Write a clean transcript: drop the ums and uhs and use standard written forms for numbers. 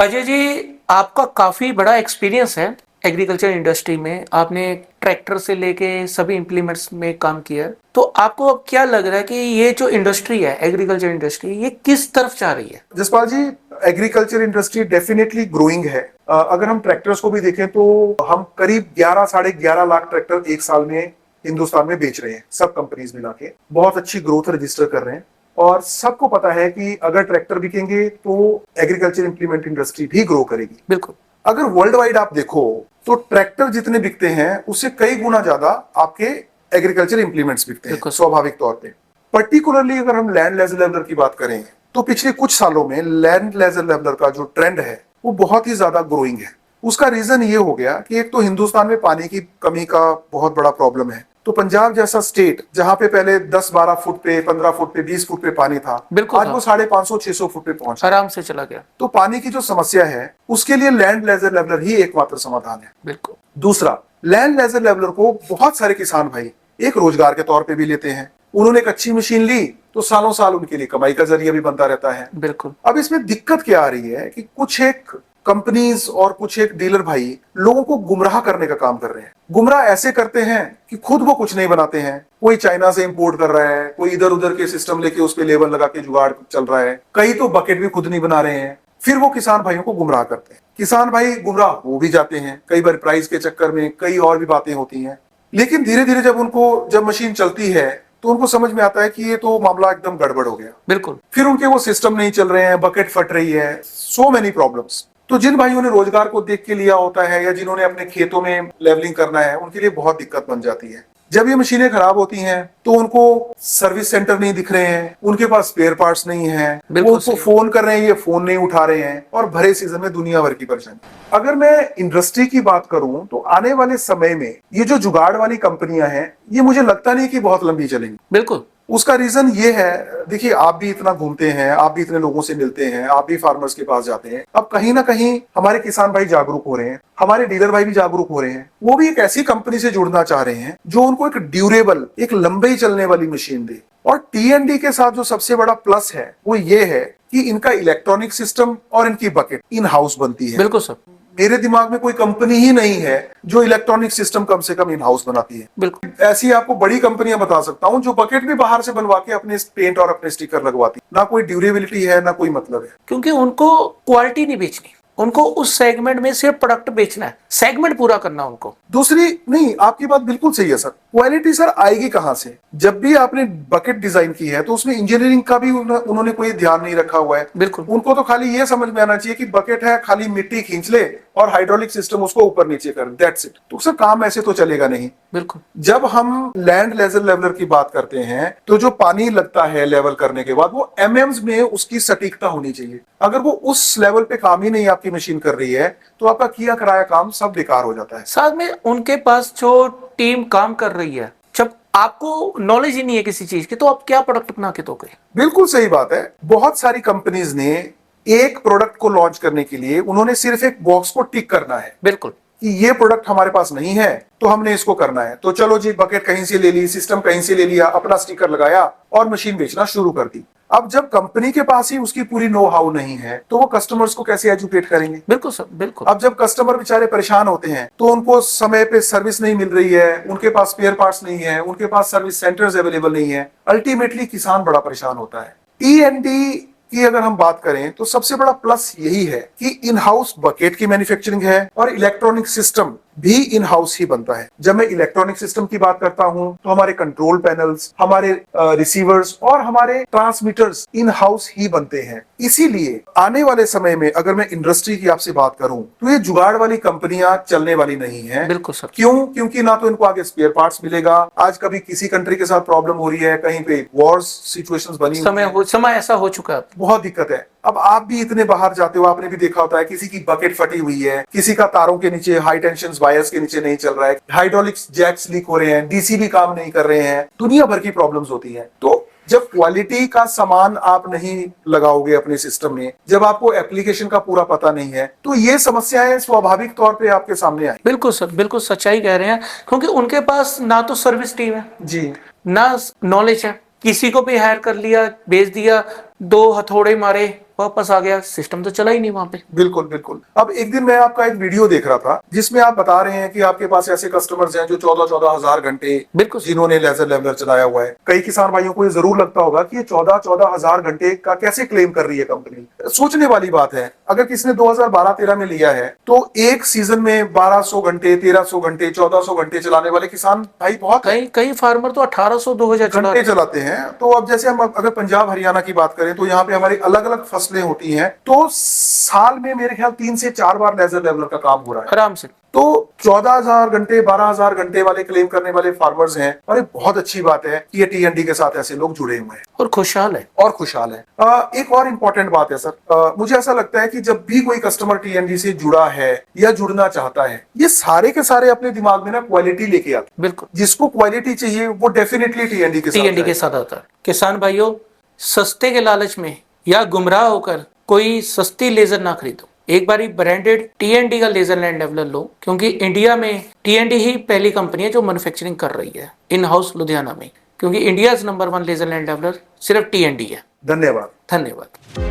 अजय जी, आपका काफी बड़ा एक्सपीरियंस है एग्रीकल्चर इंडस्ट्री में। आपने ट्रैक्टर से लेके सभी इम्प्लीमेंट्स में काम किया है। तो आपको अब क्या लग रहा है कि ये जो इंडस्ट्री है, एग्रीकल्चर इंडस्ट्री, ये किस तरफ जा रही है? जसपाल जी, एग्रीकल्चर इंडस्ट्री डेफिनेटली ग्रोइंग है। अगर हम ट्रैक्टर्स को भी देखें तो हम करीब 11 साढ़े 11 लाख ट्रैक्टर एक साल में हिंदुस्तान में बेच रहे हैं, सब कंपनीज मिला के बहुत अच्छी ग्रोथ रजिस्टर कर रहे हैं। और सबको पता है कि अगर ट्रैक्टर बिकेंगे तो एग्रीकल्चर इंप्लीमेंट इंडस्ट्री भी ग्रो करेगी। बिल्कुल। अगर वर्ल्ड वाइड आप देखो तो ट्रैक्टर जितने बिकते हैं उससे कई गुना ज्यादा आपके एग्रीकल्चर इंप्लीमेंट्स बिकते हैं स्वाभाविक तौर पे। पर्टिकुलरली अगर हम लैंड लेजर लेवलर की बात करें तो पिछले कुछ सालों में लैंड लेजर लेवलर का जो ट्रेंड है वो बहुत ही ज्यादा ग्रोइंग है। उसका रीजन ये हो गया कि एक तो हिंदुस्तान में पानी की कमी का बहुत बड़ा प्रॉब्लम है। तो पंजाब जैसा स्टेट जहां पे पहले 10-12 फुट पे, 15 फुट पे, 20 फुट पे पानी था, आज वो 550-600 फुट पे पहुंच आराम से चला गया। तो पानी की जो समस्या है उसके लिए लैंड लेजर लेवलर ही एकमात्र समाधान है। बिल्कुल। दूसरा, लैंड लेजर लेवलर को बहुत सारे किसान भाई एक रोजगार के तौर पे भी लेते हैं। उन्होंने एक अच्छी मशीन ली तो सालों साल उनके लिए कमाई का जरिया भी बनता रहता है। बिल्कुल। अब इसमें दिक्कत क्या आ रही है कि कुछ एक कंपनीज और कुछ एक डीलर भाई लोगों को गुमराह करने का काम कर रहे हैं। गुमराह ऐसे करते हैं कि खुद वो कुछ नहीं बनाते हैं, कोई चाइना से इंपोर्ट कर रहा है, कोई इधर उधर के सिस्टम लेके उस पे लेबल लगा के जुगाड़ चल रहा है, कई तो बकेट भी खुद नहीं बना रहे हैं। फिर वो किसान भाइयों को गुमराह करते हैं। किसान भाई गुमराह हो भी जाते हैं, कई बार प्राइस के चक्कर में, कई और भी बातें होती हैं। लेकिन धीरे धीरे जब मशीन चलती है तो उनको समझ में आता है कि ये तो मामला एकदम गड़बड़ हो गया। बिल्कुल। फिर उनके वो सिस्टम नहीं चल रहे हैं, बकेट फट रही है, सो मेनी प्रॉब्लम्स। तो जिन भाइयों ने रोजगार को देख के लिया होता है या जिन्होंने अपने खेतों में लेवलिंग करना है, उनके लिए बहुत दिक्कत बन जाती है। जब ये मशीनें खराब होती हैं तो उनको सर्विस सेंटर नहीं दिख रहे हैं, उनके पास स्पेयर पार्ट्स नहीं है, वो उनको फोन कर रहे हैं, ये फोन नहीं उठा रहे हैं, और भरे सीजन में दुनिया भर की परेशानी। अगर मैं इंडस्ट्री की बात करूं तो आने वाले समय में ये जो जुगाड़ वाली कंपनियां हैं ये मुझे लगता नहीं कि बहुत लंबी चलेंगी। बिल्कुल। उसका रीजन ये है, देखिए आप भी इतना घूमते हैं, आप भी इतने लोगों से मिलते हैं, आप भी फार्मर्स के पास जाते हैं। अब कहीं ना कहीं हमारे किसान भाई जागरूक हो रहे हैं, हमारे डीलर भाई भी जागरूक हो रहे हैं। वो भी एक ऐसी कंपनी से जुड़ना चाह रहे हैं जो उनको एक ड्यूरेबल, एक लंबे चलने वाली मशीन दे। और टीएनडी के साथ जो सबसे बड़ा प्लस है वो ये है कि इनका इलेक्ट्रॉनिक सिस्टम और इनकी बकेट इन हाउस बनती है। बिल्कुल सर। मेरे दिमाग में कोई कंपनी ही नहीं है जो इलेक्ट्रॉनिक सिस्टम कम से कम इन हाउस बनाती है। बिल्कुल। ऐसी आपको बड़ी कंपनियां बता सकता हूं जो बकेट भी बाहर से बनवा के अपने पेंट और अपने स्टिकर लगवाती। ना कोई ड्यूरेबिलिटी है, ना कोई मतलब है, क्योंकि उनको क्वालिटी नहीं बेचनी, उनको उस सेगमेंट में सिर्फ प्रोडक्ट बेचना है, सेगमेंट पूरा करना उनको। दूसरी नहीं, आपकी बात बिल्कुल सही है सर। क्वालिटी सर आएगी कहां से? जब भी आपने बकेट डिजाइन की है तो उसमें इंजीनियरिंग का भी उन्होंने कोई ध्यान नहीं रखा हुआ है। बिल्कुल। उनको तो खाली ये समझ में आना चाहिए कि बकेट है, खाली मिट्टी खींच ले और हाइड्रोलिक सिस्टम उसको ऊपर नीचे कर, दैट्स इट। तो सर काम ऐसे तो चलेगा नहीं। बिल्कुल। जब हम लैंड लेजर लेवलर की बात करते हैं तो जो पानी लगता है लेवल करने के बाद वो एमएम्स में उसकी सटीकता होनी चाहिए। अगर वो उस लेवल पे काम ही नहीं आपकी मशीन कर रही है तो आपका किया कराया काम सब बेकार हो जाता है। साथ में उनके पास जो टीम काम कर रही है, जब आपको नॉलेज ही नहीं है किसी चीज की तो आप क्या प्रोडक्ट बना के दोगे? बिल्कुल सही बात है। बहुत सारी कंपनीज ने एक प्रोडक्ट को लॉन्च करने के लिए उन्होंने सिर्फ एक बॉक्स को टिक करना है। बिल्कुल। कि ये प्रोडक्ट हमारे पास नहीं है तो हमने इसको करना है, तो चलो जी बकेट कहीं से ले ली, सिस्टम कहीं से ले लिया, अपना स्टिकर लगाया और मशीन बेचना शुरू कर दी। अब जब कंपनी के पास ही उसकी पूरी नो हाउ नहीं है तो वो कस्टमर्स को कैसे एजुकेट करेंगे? बिल्कुल सर, बिल्कुल। अब जब कस्टमर बेचारे परेशान होते हैं तो उनको समय पे सर्विस नहीं मिल रही है, उनके पास स्पेयर पार्ट्स नहीं है, उनके पास सर्विस सेंटर्स अवेलेबल नहीं है, अल्टीमेटली किसान बड़ा परेशान होता है। टीएनडी की अगर हम बात करें तो सबसे बड़ा प्लस यही है कि इन हाउस बकेट की मैन्युफैक्चरिंग है और इलेक्ट्रॉनिक सिस्टम भी इन हाउस ही बनता है। जब मैं इलेक्ट्रॉनिक सिस्टम की बात करता हूं तो हमारे कंट्रोल पैनल्स, हमारे रिसीवर्स और हमारे ट्रांसमीटर्स इन हाउस ही बनते हैं। इसीलिए आने वाले समय में अगर मैं इंडस्ट्री की आपसे बात करूं तो ये जुगाड़ वाली कंपनियां चलने वाली नहीं है। बिल्कुल सर। क्यों? क्योंकि ना तो इनको आगे स्पेयर पार्ट्स मिलेगा। आज कभी किसी कंट्री के साथ प्रॉब्लम हो रही है, कहीं पे वॉर्स सिचुएशंस बनी, समय ऐसा हो चुका है, बहुत दिक्कत है। अब आप भी इतने बाहर जाते हो, आपने भी देखा होता है किसी की बकेट फटी हुई है, किसी का तारों के नीचे हाई टेंशन वायर्स के नीचे नहीं चल रहा है, हाइड्रोलिक्स जैक्स लीक हो रहे हैं, डीसी भी काम नहीं कर रहे हैं, दुनिया भर की प्रॉब्लम्स होती हैं। तो जब क्वालिटी का सामान आप नहीं लगाओगे अपने सिस्टम में, जब आपको एप्लीकेशन का पूरा पता नहीं है, तो ये समस्याएं स्वाभाविक तौर पे आपके सामने आई। बिल्कुल सर, बिल्कुल सच्चाई कह रहे हैं, क्योंकि उनके पास ना तो सर्विस टीम है जी, ना नॉलेज है, किसी को भी हायर कर लिया, भेज दिया, 2 हथौड़े मारे वापस आ गया, सिस्टम तो चला ही नहीं वहां पे। बिल्कुल बिल्कुल। अब एक दिन मैं आपका एक वीडियो देख रहा था जिसमें आप बता रहे हैं कि आपके पास ऐसे कस्टमर्स हैं जो 14-14 हजार घंटे बिल्कुल। जिन्होंने लेजर लेवलर चलाया हुआ है। कई किसान भाइयों को ये जरूर लगता होगा कि ये 14-14 हजार घंटे का कैसे क्लेम कर रही है कंपनी। सोचने वाली बात है, अगर किसी ने 2012-13 में लिया है तो एक सीजन में 1200 घंटे, 1300 घंटे, 1400 घंटे चलाने वाले किसान भाई बहुत हैं। कई कई फार्मर तो 1800-2000 चला घंटे रहे हैं। चलाते हैं। तो अब जैसे हम अगर पंजाब हरियाणा की बात करें तो यहाँ पे हमारी अलग अलग फसलें होती हैं, तो साल में मेरे ख्याल 3 से 4 बार लेजर लेवलर का काम हो रहा है। आराम से। तो 14,000 घंटे, 12,000 घंटे वाले क्लेम करने वाले फार्मर्स हैं, और ये बहुत अच्छी बात है कि ये टीएनडी के साथ ऐसे लोग जुड़े हुए हैं और खुशहाल है। और खुशहाल है। एक और इम्पोर्टेंट बात है सर, मुझे ऐसा लगता है कि जब भी कोई कस्टमर टीएनडी से जुड़ा है या जुड़ना चाहता है, ये सारे के सारे अपने दिमाग में ना क्वालिटी लेके आते हैं। बिल्कुल। जिसको क्वालिटी चाहिए वो डेफिनेटली टीएनडी के साथ टीएनडी के जाएगा। साथ आता है। किसान भाइयों, सस्ते के लालच में या गुमराह होकर कोई सस्ती लेजर ना खरीदो। एक बारी ब्रांडेड टीएनडी का लेजर लैंड डेवलपर लो, क्योंकि इंडिया में टीएनडी ही पहली कंपनी है जो मैन्युफैक्चरिंग कर रही है इन हाउस लुधियाना में, क्योंकि India number 1 leisure land developer सिर्फ टीएनडी है। धन्यवाद। धन्यवाद।